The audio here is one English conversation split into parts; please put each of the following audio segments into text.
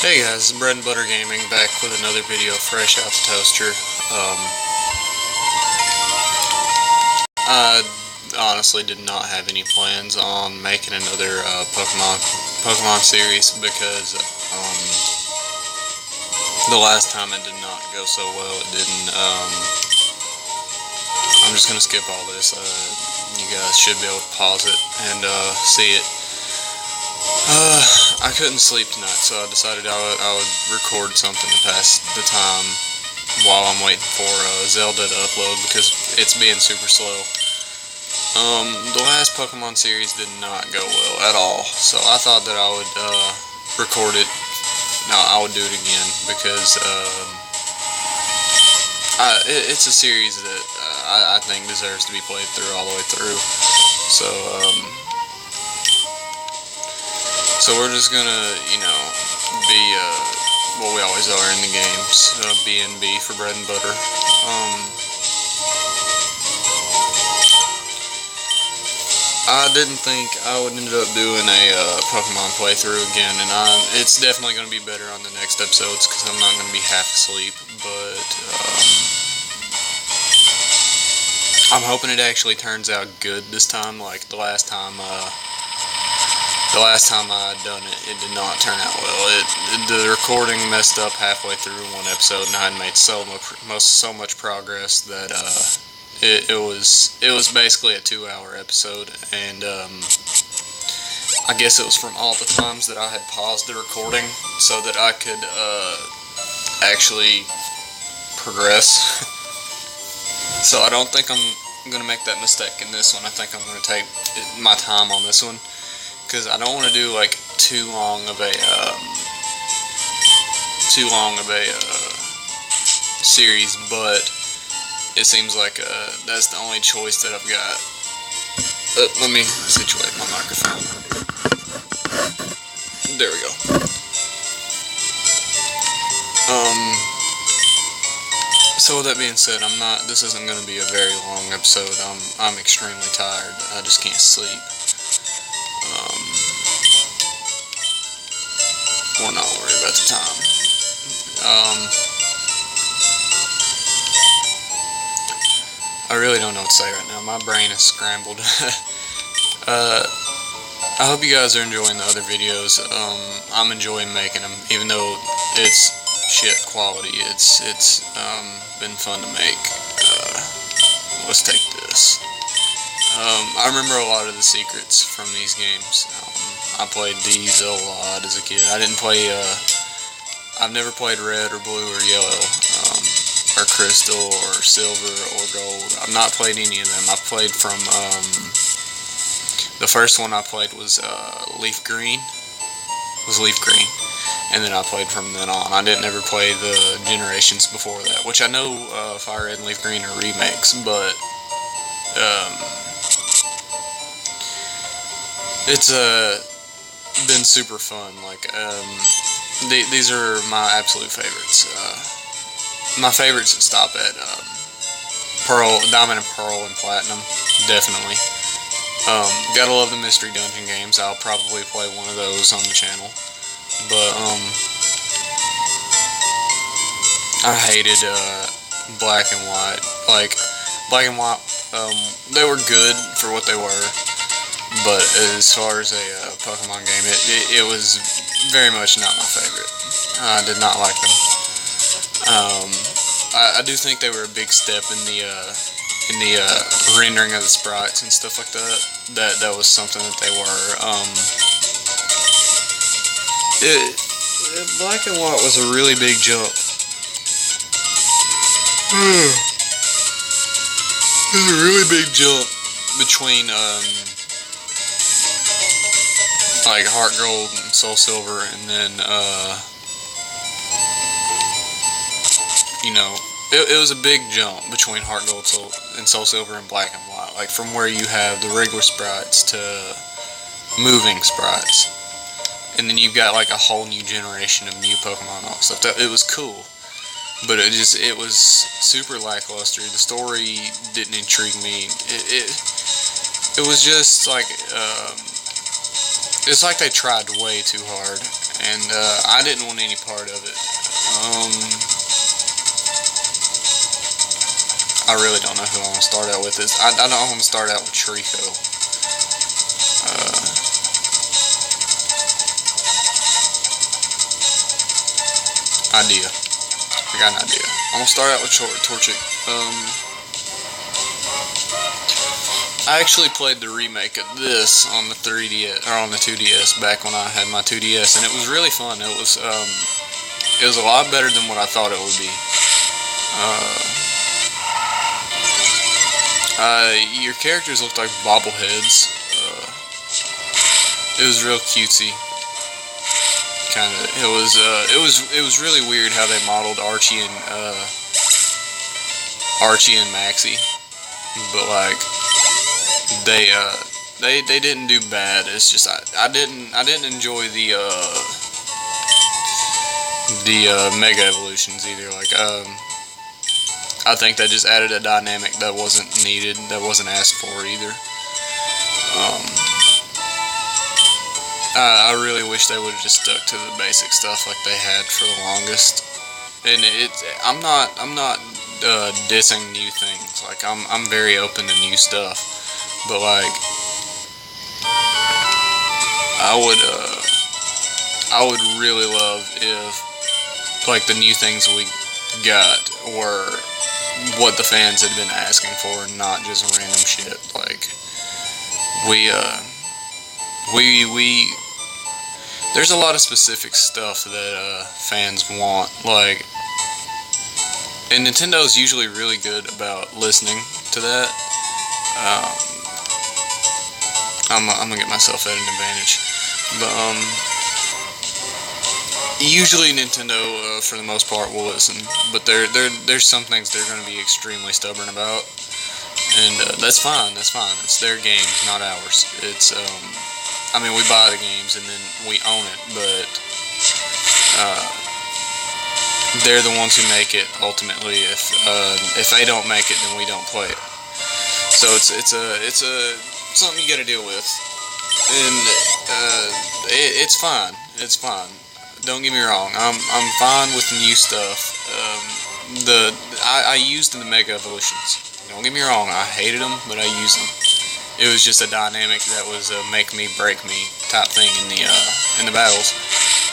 Hey guys, it's Bread and Butter Gaming back with another video fresh out the toaster. I honestly did not have any plans on making another Pokemon series because the last time it did not go so well. It didn't. I'm just gonna skip all this. You guys should be able to pause it and see it. I couldn't sleep tonight, so I decided I would record something to pass the time while I'm waiting for Zelda to upload because it's being super slow. The last Pokemon series did not go well at all, so I thought that I would record it. No, I would do it again because it's a series that I think deserves to be played through all the way through. So we're just gonna, be what we always are in the games, B&B for bread and butter. I didn't think I would end up doing a Pokemon playthrough again, and it's definitely going to be better on the next episodes because I'm not going to be half asleep, but I'm hoping it actually turns out good this time. Like the last time I done it, it did not turn out well. The recording messed up halfway through one episode, and I had made so much progress that it was basically a 2-hour episode, and I guess it was from all the times that I had paused the recording so that I could actually progress. So I don't think I'm gonna make that mistake in this one. I think I'm gonna take my time on this one, because I don't want to do like too long of a series, but it seems like that's the only choice that I've got. Let me situate my microphone. There we go. So with that being said, this isn't going to be a very long episode. I'm extremely tired. I just can't sleep. We're not worried about the time. I really don't know what to say right now. My brain is scrambled. I hope you guys are enjoying the other videos. I'm enjoying making them, even though it's shit quality. It's been fun to make. Let's take this. I remember a lot of the secrets from these games. I played these a lot as a kid. I've never played red or blue or yellow, or crystal or silver or gold. I've not played any of them. I've played from, the first one I played was leaf green, and then I played from then on. I didn't ever play the generations before that, which I know Fire Red and Leaf Green are remakes, but it's been super fun. Like these are my absolute favorites. My favorites stop at Pearl, Diamond and Pearl and Platinum, definitely. Gotta love the Mystery Dungeon games. I'll probably play one of those on the channel. But I hated Black and White. Like Black and White, they were good for what they were. But as far as a Pokemon game, it was very much not my favorite. I did not like them. I do think they were a big step in the rendering of the sprites and stuff like that. That was something that they were. Black and White was a really big jump. It was a really big jump between like Heart Gold and Soul Silver, and then it was a big jump between Heart Gold and Soul Silver and Black and White, like from where you have the regular sprites to moving sprites, and then you've got like a whole new generation of new Pokemon and all that stuff. It was cool, but it was super lackluster. The story didn't intrigue me. It was just like it's like they tried way too hard, and I didn't want any part of it. I really don't know who I want to start out with. I don't want to start out with Trico. Idea. I got an idea. I'm gonna start out with Torchic. I actually played the remake of this on the 3DS or on the 2DS back when I had my 2DS, and it was really fun. It was a lot better than what I thought it would be. Your characters looked like bobbleheads. It was real cutesy. Kind of. It was really weird how they modeled Archie and Maxie, but like they didn't do bad. It's just I didn't enjoy the mega evolutions either. Like I think they just added a dynamic that wasn't needed, that wasn't asked for either. I really wish they would have just stuck to the basic stuff like they had for the longest. And I'm not dissing new things. Like I'm very open to new stuff, but like I would really love if like the new things we got were what the fans had been asking for, and not just random shit. Like we there's a lot of specific stuff that fans want, like, and Nintendo's usually really good about listening to that. I'm gonna get myself at an advantage, but usually Nintendo, for the most part, will listen. But there's some things they're gonna be extremely stubborn about, and that's fine. That's fine. It's their game, not ours. It's I mean, we buy the games and then we own it, but they're the ones who make it ultimately. If they don't make it, then we don't play it. So it's something you got to deal with, and it's fine. It's fine. Don't get me wrong. I'm fine with new stuff. I used the Mega Evolutions. Don't get me wrong. I hated them, but I used them. It was just a dynamic that was a make me break me type thing in the battles.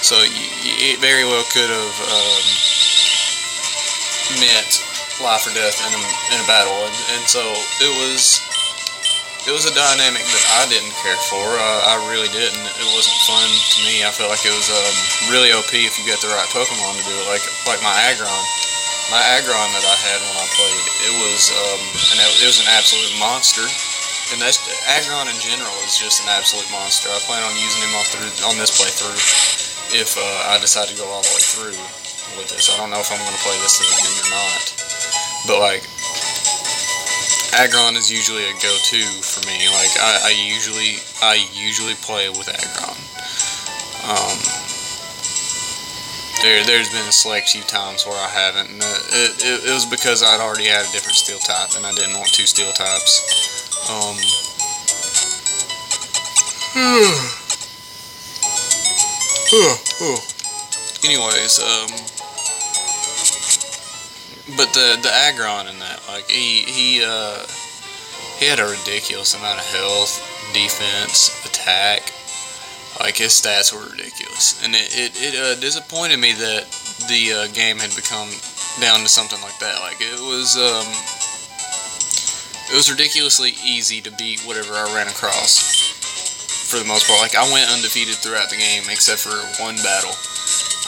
So it very well could have meant life or death in a battle, and so it was a dynamic that I didn't care for. I really didn't. It wasn't fun to me. I felt like it was really OP if you get the right Pokemon to do it. Like my Aggron. My Aggron that I had when I played, it was an absolute monster. And that's Aggron in general is just an absolute monster. I plan on using him on this playthrough if I decide to go all the way through with this. I don't know if I'm going to play this thing or not, but like Aggron is usually a go-to for me. Like I usually play with Aggron. There's been a select few times where I haven't, and it was because I'd already had a different steel type, and I didn't want two steel types. Anyways, but the Aggron in that, like he had a ridiculous amount of health, defense, attack. Like his stats were ridiculous, and it disappointed me that the game had become down to something like that. Like it was ridiculously easy to beat whatever I ran across, for the most part. Like I went undefeated throughout the game except for one battle.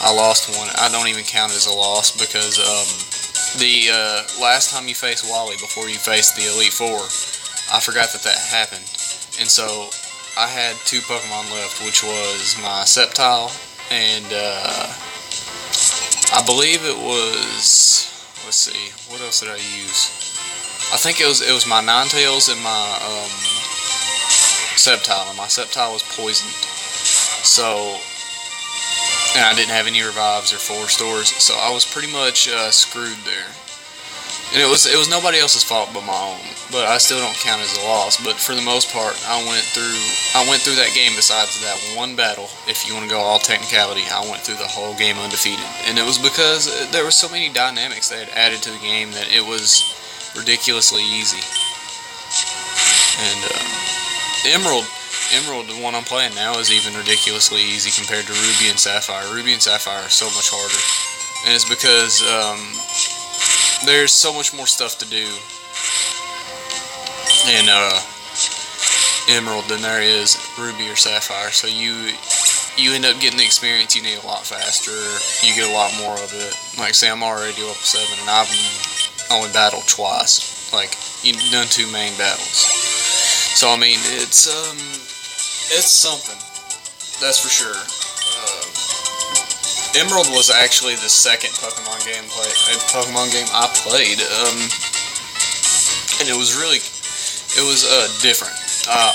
I lost one. I don't even count it as a loss because the last time you face Wally before you face the Elite Four, I forgot that happened, and so I had two Pokemon left, which was my Sceptile and I believe it was, let's see, what else did I use? I think it was my Ninetales and my Sceptile, and my Sceptile was poisoned. So, and I didn't have any revives or 4 stores, so I was pretty much screwed there. And it was nobody else's fault but my own. But I still don't count as a loss. But for the most part, I went through that game. Besides that one battle, if you want to go all technicality, I went through the whole game undefeated. And it was because there were so many dynamics they had added to the game that it was ridiculously easy. And Emerald, the one I'm playing now, is even ridiculously easy compared to Ruby and Sapphire. Ruby and Sapphire are so much harder, and it's because there's so much more stuff to do in Emerald than there is Ruby or Sapphire. So you end up getting the experience you need a lot faster. You get a lot more of it. Like, say I'm already level 7 and I've only battled twice. Like, you've done 2 main battles. So I mean, it's something, that's for sure. Emerald was actually the second Pokemon game I played, and it was different.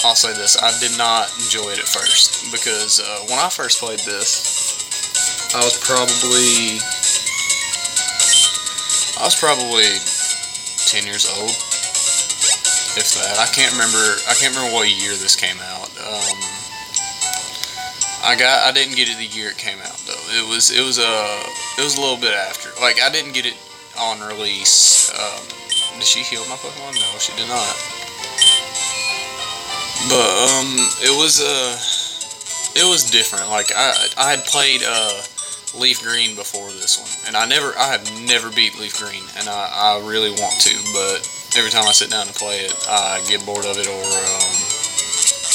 I'll say this: I did not enjoy it at first because when I first played this, I was probably 10 years old. If that, I can't remember what year this came out. I didn't get it the year it came out though. It was a little bit after. Like, I didn't get it on release. Did she heal my Pokemon? No, she did not. But it was different. Like, I had played Leaf Green before this one, and I have never beat Leaf Green, and I really want to, but every time I sit down to play it, I get bored of it, or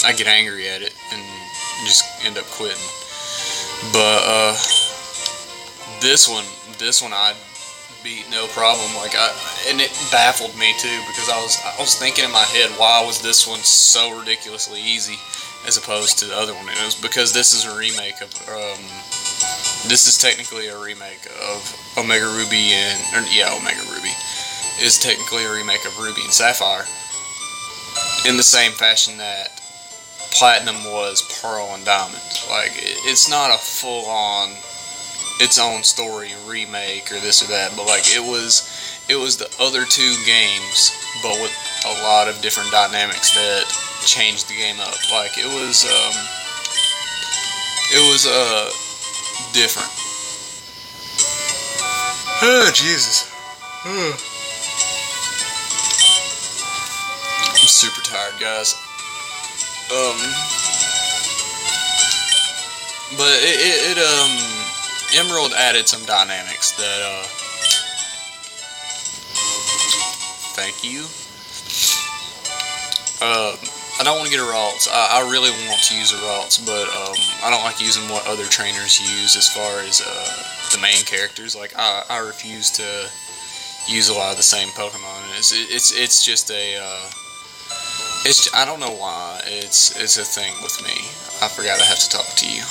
I get angry at it and just end up quitting. But this one I beat no problem. Like, and it baffled me too, because I was thinking in my head, why was this one so ridiculously easy as opposed to the other one? And it was because this is a remake of this is technically a remake of Omega Ruby Omega Ruby is technically a remake of Ruby and Sapphire, in the same fashion that Platinum was Pearl and Diamond. Like, it's not a full-on its own story remake or this or that, but like it was the other 2 games, but with a lot of different dynamics that changed the game up. Like, it was different. Oh, Jesus. I'm super tired, guys. But Emerald added some dynamics that, thank you. I don't want to get a Ralts. I really want to use a Ralts, but I don't like using what other trainers use as far as the main characters. Like, I refuse to use a lot of the same Pokemon. It's just a I don't know why it's a thing with me. I forgot I have to talk to you.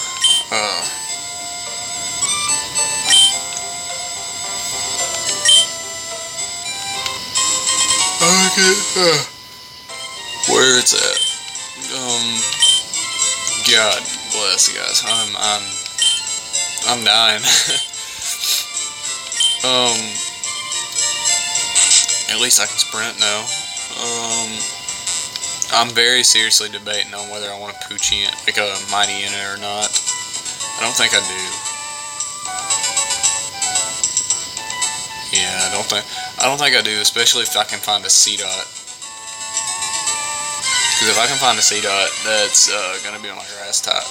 Okay. Where it's at. God bless you guys. I'm dying. At least I can sprint now. I'm very seriously debating on whether I want to Poochyena, like a Mightyena, or not. I don't think I do. Yeah, I don't think I do, especially if I can find a C-Dot. Because if I can find a C-Dot, that's gonna be my grass type.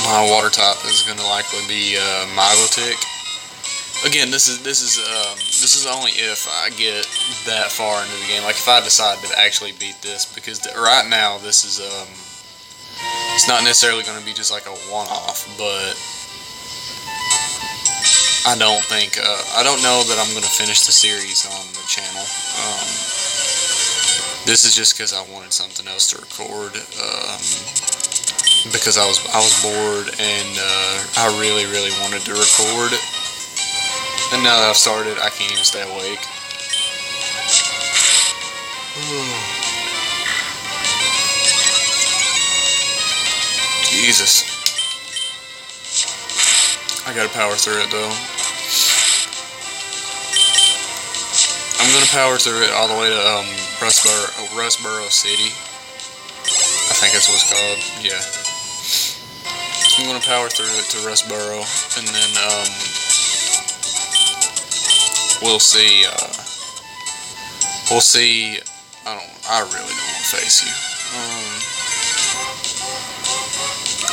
My water type is gonna likely be Milotic. Again, this is only if I get that far into the game. Like, if I decide to actually beat this, because right now this is it's not necessarily going to be just like a one-off, but I don't know that I'm going to finish the series on the channel. This is just because I wanted something else to record, because I was bored, and I really wanted to record. And now that I've started, I can't even stay awake. Jesus. I gotta power through it though. I'm gonna power through it all the way to Rustboro City. I think that's what it's called. Yeah. I'm gonna power through it to Rustboro, and then we'll see. We'll see. I really don't want to face you.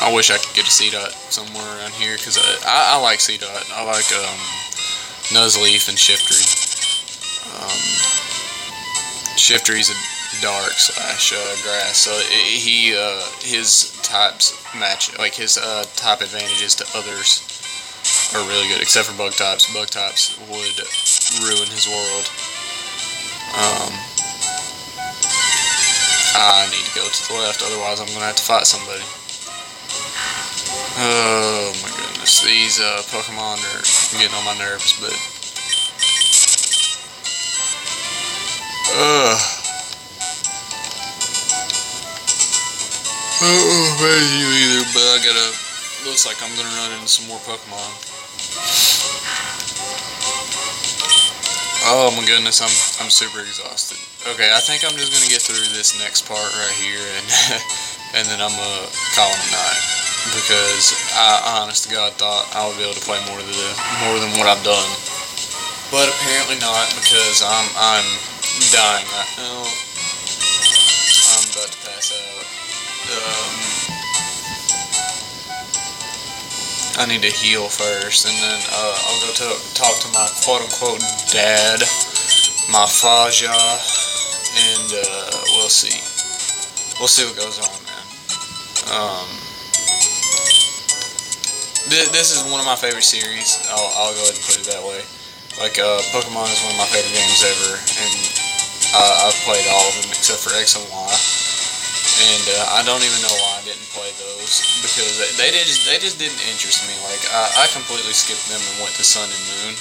I wish I could get a C-Dot somewhere around here, because I like C-Dot. I like Nuzleaf and Shiftry. Shiftry's a dark slash grass, so his types match, like his type advantages to others are really good, except for bug types. Bug types would ruin his world. I need to go to the left, otherwise I'm gonna have to fight somebody. Oh my goodness, these Pokemon are getting on my nerves, but I don't face you either, but looks like I'm gonna run into some more Pokemon. Oh my goodness, I'm super exhausted. Okay, I think I'm just gonna get through this next part right here, and then I'm gonna call it a night, because I honest to God thought I would be able to play more than what I've done, but apparently not, because I'm dying right now. I'm about to pass out. I need to heal first, and then I'll go talk to my quote-unquote dad, my Faja, and we'll see. We'll see what goes on, man. This is one of my favorite series. I'll go ahead and put it that way. Like, Pokemon is one of my favorite games ever, and I've played all of them except for X and Y. And I don't even know why I didn't play those, because they just didn't interest me. Like, I completely skipped them and went to Sun and Moon,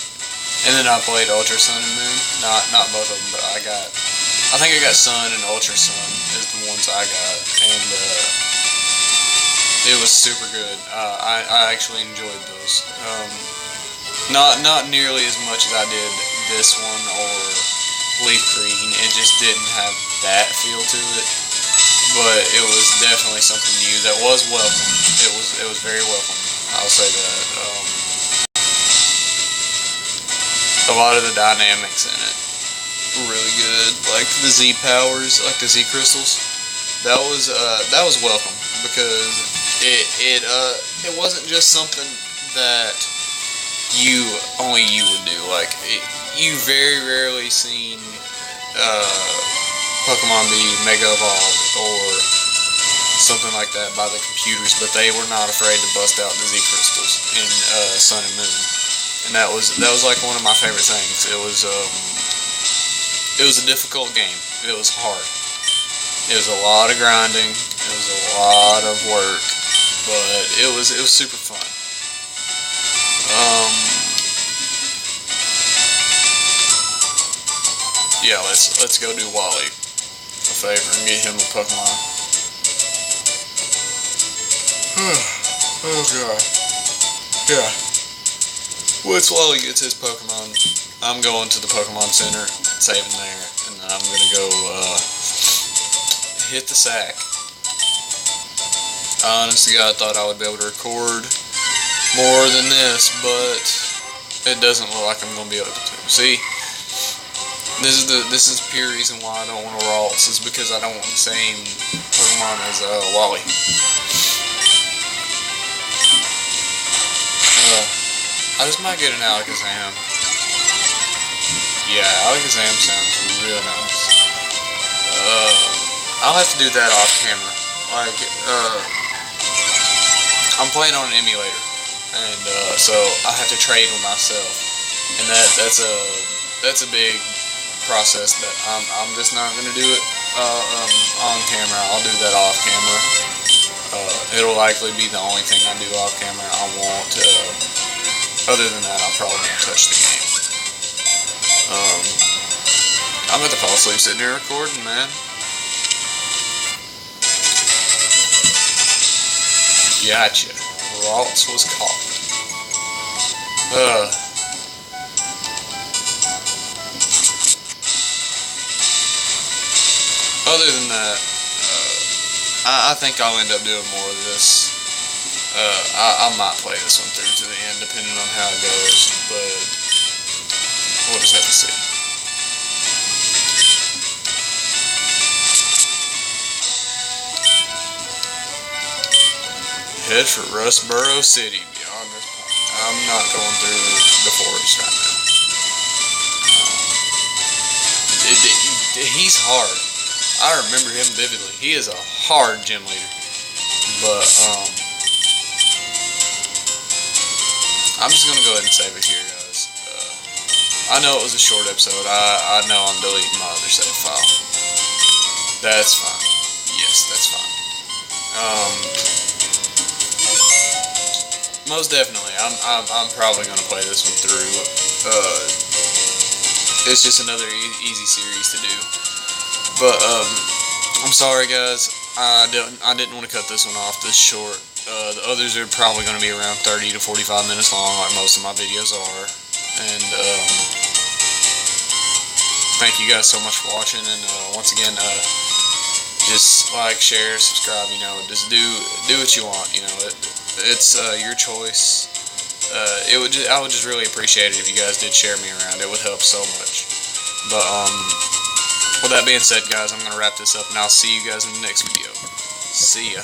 and then I played Ultra Sun and Moon. Not both of them, but I think I got Sun and Ultra Sun is the ones I got, and it was super good. I actually enjoyed those. Not nearly as much as I did this one or Leaf Green. It just didn't have that feel to it. But it was definitely something new that was welcome. It was very welcome. I'll say that. A lot of the dynamics in it were really good. Like the Z powers, like the Z crystals. That was welcome, because it wasn't just something that only you would do. Like you very rarely seen Pokemon be Mega Evolved or something like that by the computers, but they were not afraid to bust out the Z crystals in Sun and Moon, and that was like one of my favorite things. It was a difficult game. It was hard. It was a lot of grinding. It was a lot of work, but it was super fun. Yeah, let's go do Wally a favor and get him a Pokemon. Oh god. Yeah. Once Wally gets his Pokemon, I'm going to the Pokemon Center, save him there, and then I'm gonna go hit the sack. Honestly, I thought I would be able to record more than this, but it doesn't look like I'm gonna be able to. See? This is the pure reason why I don't want to Ralts, is because I don't want the same Pokemon as Wally. I just might get an Alakazam. Yeah, Alakazam sounds real nice. I'll have to do that off camera. Like, I'm playing on an emulator, and so I have to trade with myself, and that's a big process that I'm just not gonna do it on camera. I'll do that off camera. It'll likely be the only thing I do off camera. I won't. Other than that, I'll probably not touch the game. I'm about to fall asleep sitting here recording, man. Gotcha. Ralts was caught. other than that, I think I'll end up doing more of this. I might play this one through to the end, depending on how it goes, but we'll just have to see. Head for Rustboro City, beyond this point. I'm not going through the forest right now. He's hard. I remember him vividly. He is a hard gym leader. But, I'm just going to go ahead and save it here, guys. I know it was a short episode. I know I'm deleting my other save file. That's fine. Yes, that's fine. Most definitely. I'm probably going to play this one through. It's just another easy series to do. But, I'm sorry, guys. I didn't want to cut this one off this short. The others are probably going to be around 30 to 45 minutes long, like most of my videos are. And thank you guys so much for watching. And once again, just like, share, subscribe. You know, just do what you want. You know, it's your choice. I would just really appreciate it if you guys did share me around. It would help so much. But with that being said, guys, I'm going to wrap this up, and I'll see you guys in the next video. See ya.